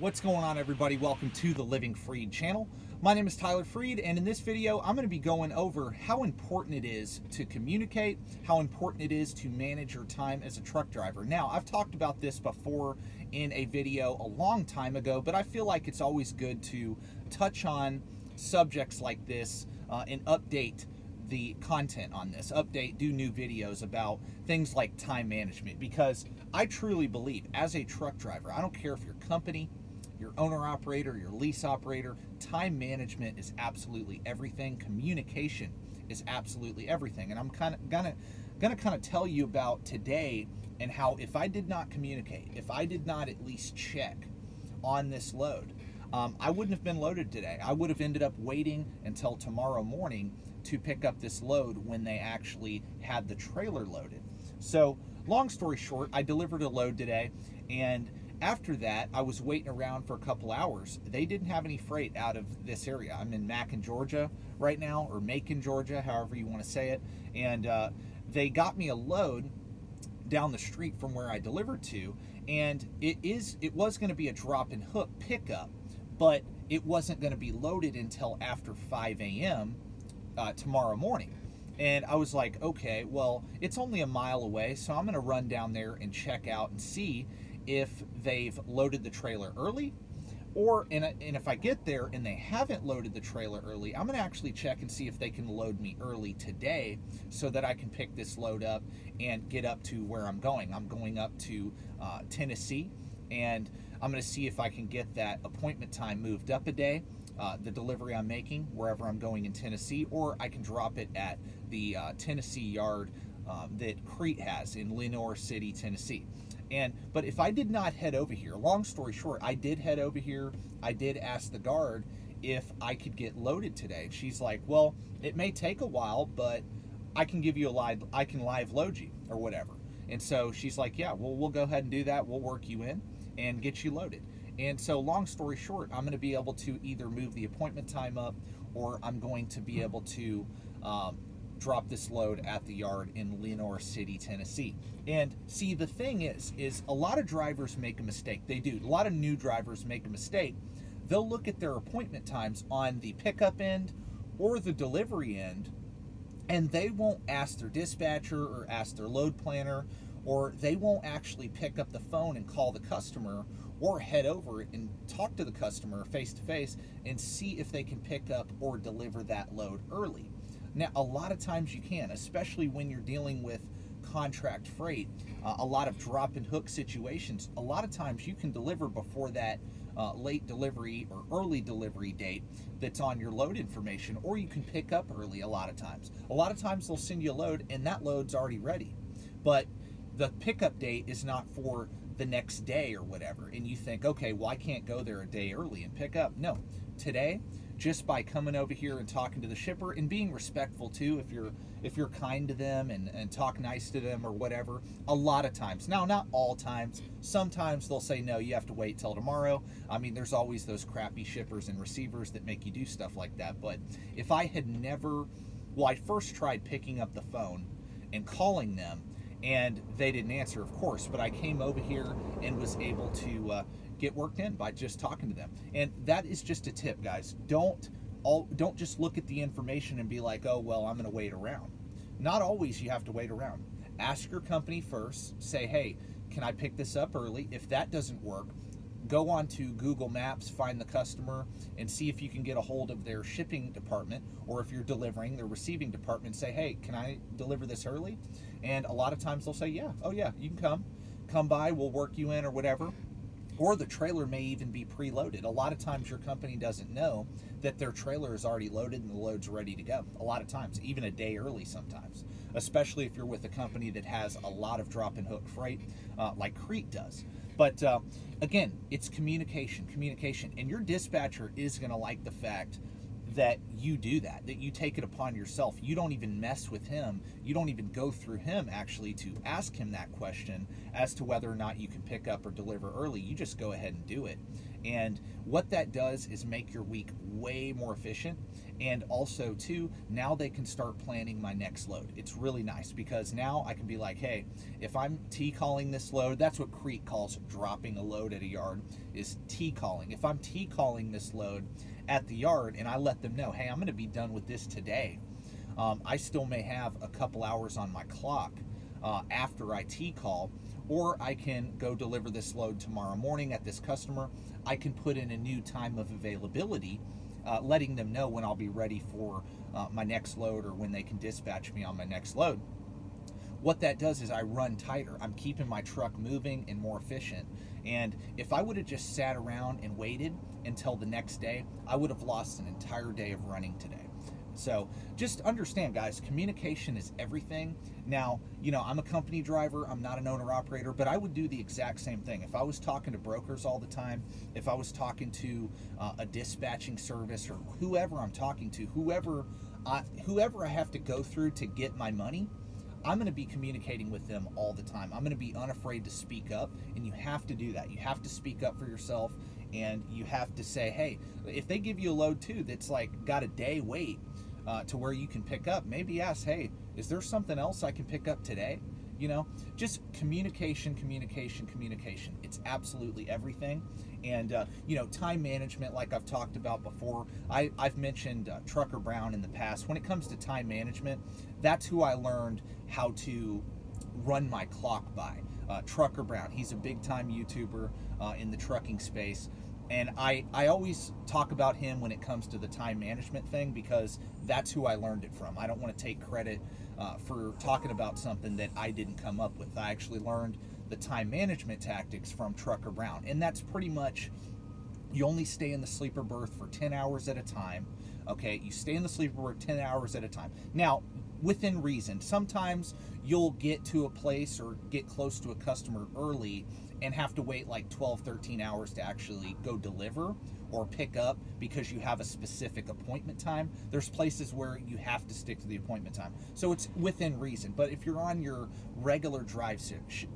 What's going on, everybody? Welcome to the Living Freed channel. My name is Tyler Freed, and in this video I'm going to be going over how important it is to communicate, how important it is to manage your time as a truck driver. Now, I've talked about this before in a video a long time ago, but I feel like it's always good to touch on subjects like this and update the content on this, do new videos about things like time management, because I truly believe as a truck driver, I don't care if your company, your owner operator, your lease operator, time management is absolutely everything. Communication is absolutely everything. And I'm gonna tell you about today and how if I did not communicate, if I did not at least check on this load, I wouldn't have been loaded today. I would have ended up waiting until tomorrow morning to pick up this load when they actually had the trailer loaded. So long story short, I delivered a load today, and after that, I was waiting around for a couple hours. They didn't have any freight out of this area. I'm in Macon, Georgia right now, or Macon, Georgia, however you want to say it. And they got me a load down the street from where I delivered to, and it was going to be a drop and hook pickup, but it wasn't going to be loaded until after 5 a.m. Tomorrow morning. And I was like, okay, well, it's only a mile away, so I'm going to run down there and check out and see if they've loaded the trailer early, and if I get there and they haven't loaded the trailer early, I'm going to actually check and see if they can load me early today so that I can pick this load up and get up to where I'm going. I'm going up to Tennessee, and I'm going to see if I can get that appointment time moved up a day, the delivery I'm making wherever I'm going in Tennessee, or I can drop it at the Tennessee yard that Crete has in Lenoir City, Tennessee. But if I did not head over here, long story short, I did head over here. I did ask the guard if I could get loaded today. She's like, well, it may take a while, but I can give you I can live load you or whatever. And so she's like, yeah, well, we'll go ahead and do that. We'll work you in and get you loaded. And so long story short, I'm going to be able to either move the appointment time up, or I'm going to be able to drop this load at the yard in Lenoir City, Tennessee. And see, the thing is a lot of drivers make a mistake. They do. A lot of new drivers make a mistake. They'll look at their appointment times on the pickup end or the delivery end, and they won't ask their dispatcher or ask their load planner, or they won't actually pick up the phone and call the customer or head over and talk to the customer face to face and see if they can pick up or deliver that load early. Now, a lot of times you can, especially when you're dealing with contract freight, a lot of drop and hook situations. A lot of times you can deliver before that late delivery or early delivery date that's on your load information, or you can pick up early a lot of times. A lot of times they'll send you a load and that load's already ready, but the pickup date is not for the next day or whatever, and you think, okay, well, I can't go there a day early and pick up. No, today, just by coming over here and talking to the shipper and being respectful too, if you're kind to them and talk nice to them or whatever, a lot of times, now not all times, sometimes they'll say, no, you have to wait till tomorrow. I mean, there's always those crappy shippers and receivers that make you do stuff like that. But if I had I first tried picking up the phone and calling them, and they didn't answer, of course, but I came over here and was able to get worked in by just talking to them. And that is just a tip, guys. Don't just look at the information and be like, oh, well, I'm going to wait around. Not always you have to wait around. Ask your company first. Say, hey, can I pick this up early? If that doesn't work, go on to Google Maps, find the customer, and see if you can get a hold of their shipping department, or if you're delivering, their receiving department, say, hey, can I deliver this early? And a lot of times they'll say, yeah, oh yeah, you can come by, we'll work you in or whatever. Or the trailer may even be preloaded. A lot of times your company doesn't know that their trailer is already loaded and the load's ready to go. A lot of times, even a day early sometimes, especially if you're with a company that has a lot of drop and hook freight, like Crete does. But again, it's communication, and your dispatcher is going to like the fact that you do that you take it upon yourself. You don't even mess with him. You don't even go through him actually to ask him that question as to whether or not you can pick up or deliver early. You just go ahead and do it. And what that does is make your week way more efficient. And also, too, now they can start planning my next load. It's really nice because now I can be like, hey, if I'm T-calling this load, that's what Crete calls dropping a load at a yard, is T-calling. If I'm T-calling this load at the yard and I let them know, hey, I'm going to be done with this today, I still may have a couple hours on my clock after I T-call, or I can go deliver this load tomorrow morning at this customer. I can put in a new time of availability, letting them know when I'll be ready for my next load or when they can dispatch me on my next load. What that does is I run tighter. I'm keeping my truck moving and more efficient. And if I would have just sat around and waited until the next day, I would have lost an entire day of running today. So just understand, guys, communication is everything. Now, you know, I'm a company driver, I'm not an owner operator, but I would do the exact same thing. If I was talking to brokers all the time, if I was talking to a dispatching service or whoever I'm talking to, whoever I have to go through to get my money, I'm going to be communicating with them all the time. I'm going to be unafraid to speak up, and you have to do that. You have to speak up for yourself, and you have to say, hey, if they give you a load too that's like got a day wait to where you can pick up, maybe ask, hey, is there something else I can pick up today? You know, just communication. It's absolutely everything. And, you know, time management, like I've talked about before, I've mentioned Trucker Brown in the past. When it comes to time management, that's who I learned how to run my clock by. Trucker Brown, he's a big time YouTuber in the trucking space. And I always talk about him when it comes to the time management thing because that's who I learned it from. I don't want to take credit for talking about something that I didn't come up with. I actually learned the time management tactics from Trucker Brown. And that's pretty much, you only stay in the sleeper berth for 10 hours at a time. Okay, you stay in the sleeper berth 10 hours at a time. Now, within reason, sometimes you'll get to a place or get close to a customer early and have to wait like 12, 13 hours to actually go deliver or pick up because you have a specific appointment time. There's places where you have to stick to the appointment time. So it's within reason. But if you're on your regular drive shift,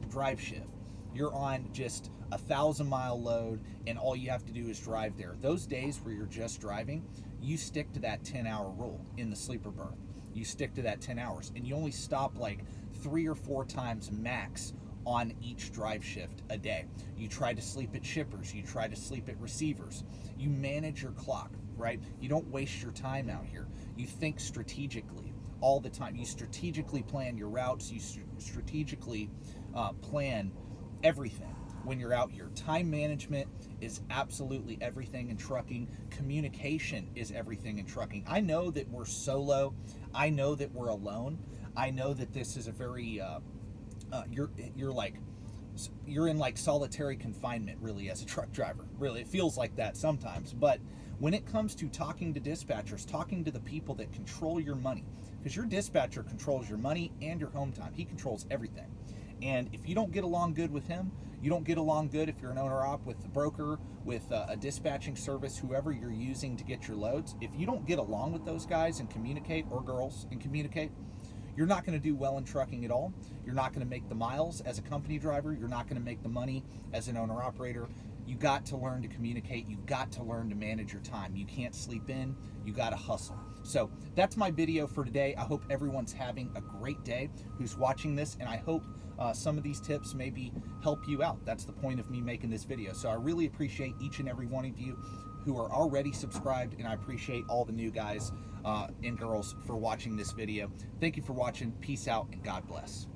you're on just 1,000-mile load and all you have to do is drive there. Those days where you're just driving, you stick to that 10-hour rule in the sleeper berth. You stick to that 10 hours and you only stop like 3 or 4 times max on each drive shift a day. You try to sleep at shippers, you try to sleep at receivers. You manage your clock, right? You don't waste your time out here. You think strategically all the time. You strategically plan your routes, you strategically plan everything when you're out here. Time management is absolutely everything in trucking. Communication is everything in trucking. I know that we're solo. I know that we're alone. I know that this is a very you're in like solitary confinement really as a truck driver. Really, it feels like that sometimes. But when it comes to talking to dispatchers, talking to the people that control your money, because your dispatcher controls your money and your home time. He controls everything. And if you don't get along good with him, you don't get along good if you're an owner op with the broker, with a dispatching service, whoever you're using to get your loads. If you don't get along with those guys and communicate, or girls and communicate, you're not going to do well in trucking at all. You're not going to make the miles as a company driver. You're not going to make the money as an owner operator. You got to learn to communicate. You got to learn to manage your time. You can't sleep in. You got to hustle. So that's my video for today. I hope everyone's having a great day who's watching this, and I hope some of these tips maybe help you out. That's the point of me making this video. So I really appreciate each and every one of you who are already subscribed, and I appreciate all the new guys and girls for watching this video. Thank you for watching. Peace out, and God bless.